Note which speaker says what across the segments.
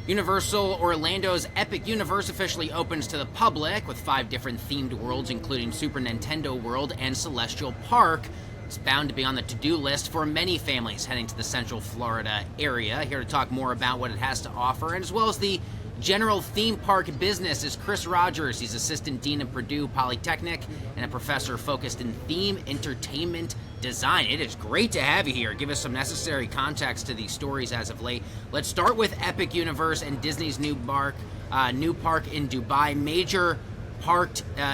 Speaker 1: Universal Orlando's Epic Universe officially opens to the public with 5 different themed worlds, including Super Nintendo World and Celestial Park. It's bound to be on the to-do list for many families heading to the Central Florida area. Here to talk more about what it has to offer, and as well as the general theme park business, is Chris Rogers. He's Assistant Dean at Purdue Polytechnic and a professor focused in theme entertainment design. It is great to have you here. Give us some necessary context to these stories as of late. Let's start with Epic Universe and Disney's new park in Dubai. Major park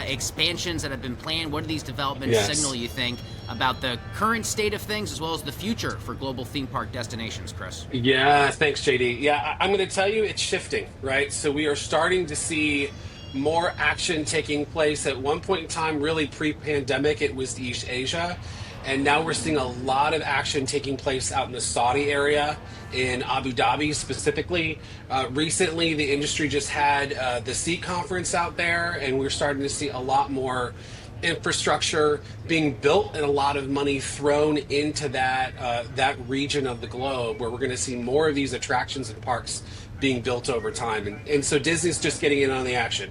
Speaker 1: expansions that have been planned. What do these developments signal, you think, about the current state of things as well as the future for global theme park destinations, Chris?
Speaker 2: Yeah, thanks, JD. Yeah, I'm going to tell you it's shifting, right? So we are starting to see more action taking place. At one point in time, really pre-pandemic, it was East Asia. And now we're seeing a lot of action taking place out in the Saudi area, in Abu Dhabi specifically. Recently, the industry just had the Sea Conference out there, and we're starting to see a lot more infrastructure being built and a lot of money thrown into that region of the globe, where we're going to see more of these attractions and parks being built over time. And so Disney's just getting in on the action.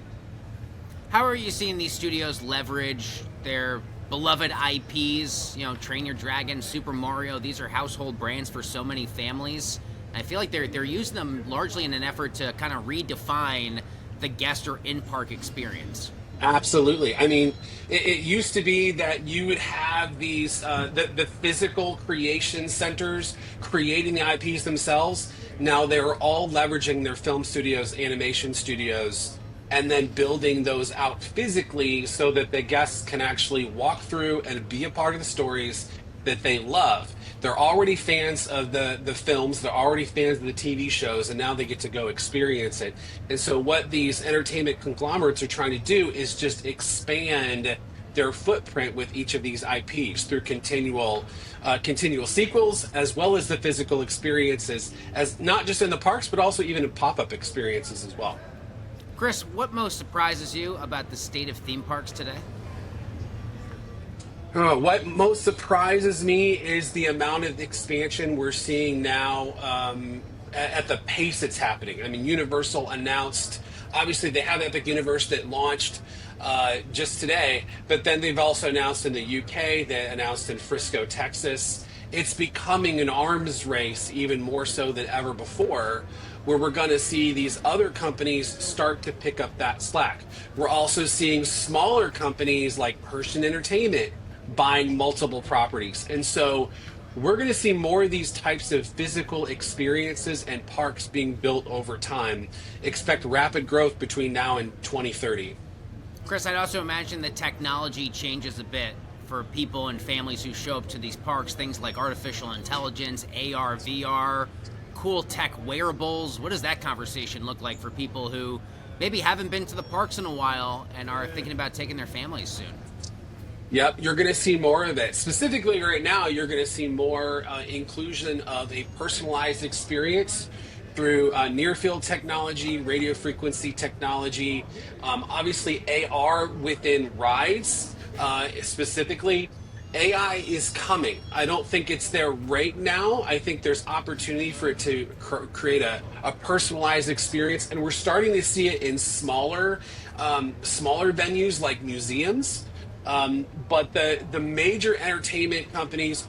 Speaker 1: How are you seeing these studios leverage their beloved IPs? You know, Train Your Dragon, Super Mario, these are household brands for so many families. I feel like they're using them largely in an effort to kind of redefine the guest or in-park experience.
Speaker 2: Absolutely. I mean, it used to be that you would have these the physical creation centers creating the IPs themselves. Now they're all leveraging their film studios, animation studios, and then building those out physically so that the guests can actually walk through and be a part of the stories that they love. They're already fans of the films, they're already fans of the TV shows, and now they get to go experience it. And so what these entertainment conglomerates are trying to do is just expand their footprint with each of these IPs through continual sequels, as well as the physical experiences, as not just in the parks, but also even in pop-up experiences as well.
Speaker 1: Chris, what most surprises you about the state of theme parks today?
Speaker 2: What most surprises me is the amount of expansion we're seeing now at the pace it's happening. I mean, Universal announced, obviously they have Epic Universe that launched just today, but then they've also announced in the UK, they announced in Frisco, Texas. It's becoming an arms race even more so than ever before, where we're going to see these other companies start to pick up that slack. We're also seeing smaller companies like Persian Entertainment buying multiple properties. And so we're going to see more of these types of physical experiences and parks being built over time. Expect rapid growth between now and 2030.
Speaker 1: Chris, I'd also imagine the technology changes a bit for people and families who show up to these parks. Things like artificial intelligence, AR, VR, cool tech wearables. What does that conversation look like for people who maybe haven't been to the parks in a while and are thinking about taking their families soon?
Speaker 2: Yep, you're going to see more of it. Specifically right now, you're going to see more inclusion of a personalized experience through near-field technology, radio frequency technology, obviously AR within rides specifically. AI is coming. I don't think it's there right now. I think there's opportunity for it to create a personalized experience, and we're starting to see it in smaller venues like museums. But the major entertainment companies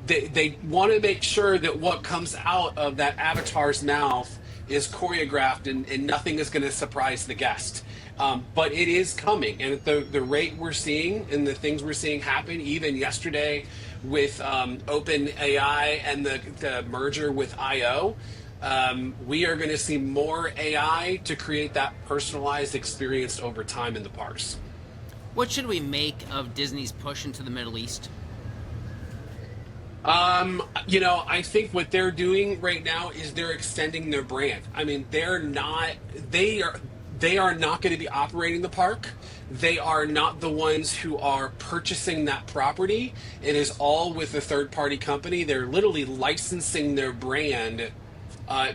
Speaker 2: they want to make sure that what comes out of that avatar's mouth is choreographed and nothing is going to surprise the guest. But it is coming, and at the rate we're seeing and the things we're seeing happen, even yesterday with OpenAI and the merger with IO, we are going to see more AI to create that personalized experience over time in the parks.
Speaker 1: What should we make of Disney's push into the Middle East?
Speaker 2: I think what they're doing right now is they're extending their brand. I mean, they are not going to be operating the park. They are not the ones who are purchasing that property. It is all with a third-party company. They're literally licensing their brand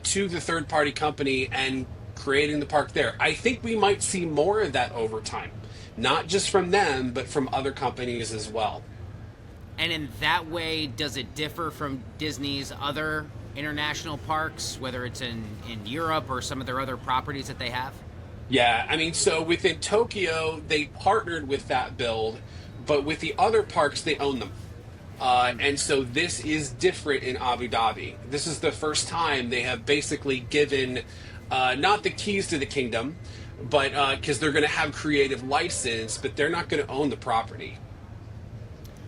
Speaker 2: to the third-party company and creating the park there. I think we might see more of that over time. Not just from them, but from other companies as well.
Speaker 1: And in that way, does it differ from Disney's other international parks, whether it's in Europe or some of their other properties that they have?
Speaker 2: Yeah, I mean, so within Tokyo, they partnered with that build, but with the other parks, they own them. And so this is different in Abu Dhabi. This is the first time they have basically given not the keys to the kingdom, but because they're going to have creative license, but they're not going to own the property.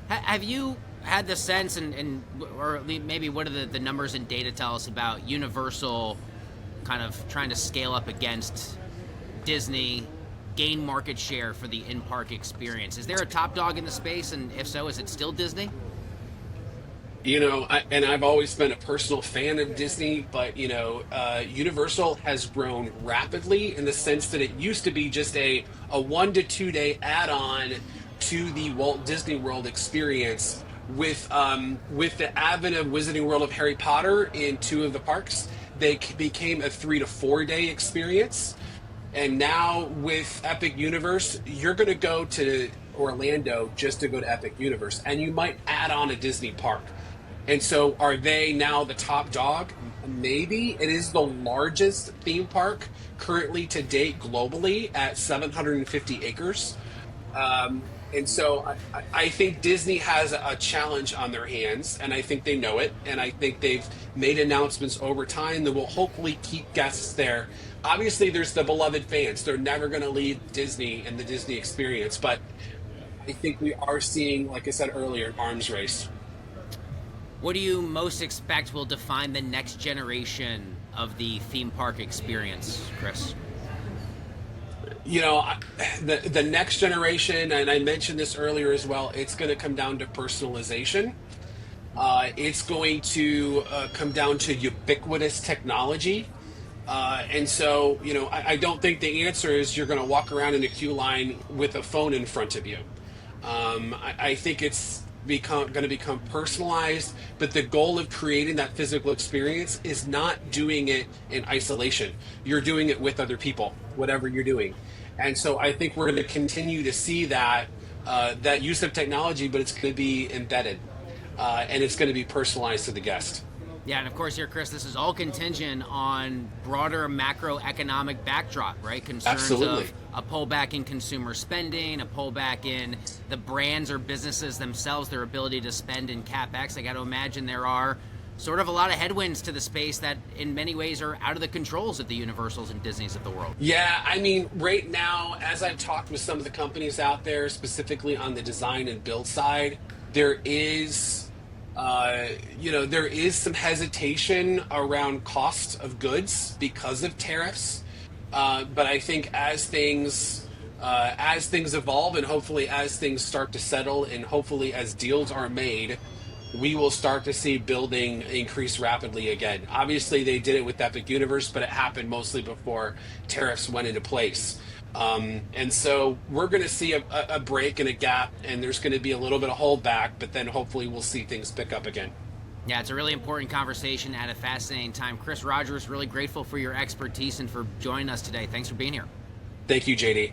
Speaker 1: Have you had the sense, or maybe what do the numbers and data tell us about Universal kind of trying to scale up against Disney, gain market share for the in-park experience? Is there a top dog in the space, and if so, is it still Disney?
Speaker 2: And I've always been a personal fan of Disney, but Universal has grown rapidly in the sense that it used to be just a 1 to 2 day add-on to the Walt Disney World experience. With the advent of Wizarding World of Harry Potter in 2 of the parks, they became a 3 to 4 day experience. And now with Epic Universe, you're going to go to Orlando just to go to Epic Universe, and you might add on a Disney park. And so are they now the top dog? Maybe. It is the largest theme park currently to date globally at 750 acres. And so I think Disney has a challenge on their hands, and I think they know it. And I think they've made announcements over time that will hopefully keep guests there. Obviously, there's the beloved fans. They're never going to leave Disney and the Disney experience. But I think we are seeing, like I said earlier, an arms race.
Speaker 1: What do you most expect will define the next generation of the theme park experience, Chris?
Speaker 2: The next generation, and I mentioned this earlier as well, it's going to come down to personalization. It's going to come down to ubiquitous technology. And so, I don't think the answer is you're going to walk around in a queue line with a phone in front of you. I think it's going to become personalized, but the goal of creating that physical experience is not doing it in isolation. You're doing it with other people, whatever you're doing. And so I think we're going to continue to see that use of technology, but it's going to be embedded, and it's going to be personalized to the guest.
Speaker 1: Yeah, and of course here, Chris, this is all contingent on broader macroeconomic backdrop, right? Concerns
Speaker 2: Absolutely.
Speaker 1: of a pullback in consumer spending, a pullback in the brands or businesses themselves, their ability to spend in CapEx. I got to imagine there are sort of a lot of headwinds to the space that in many ways are out of the controls of the Universals and Disneys of the world.
Speaker 2: Yeah, I mean, right now, as I've talked with some of the companies out there, specifically on the design and build side, there is some hesitation around cost of goods because of tariffs. But I think as things evolve, and hopefully as things start to settle, and hopefully as deals are made, we will start to see building increase rapidly again. Obviously, they did it with Epic Universe, but it happened mostly before tariffs went into place. And so we're going to see a break and a gap, and there's going to be a little bit of holdback, but then hopefully we'll see things pick up again.
Speaker 1: Yeah, it's a really important conversation at a fascinating time. Chris Rogers, really grateful for your expertise and for joining us today. Thanks for being here.
Speaker 2: Thank you, JD.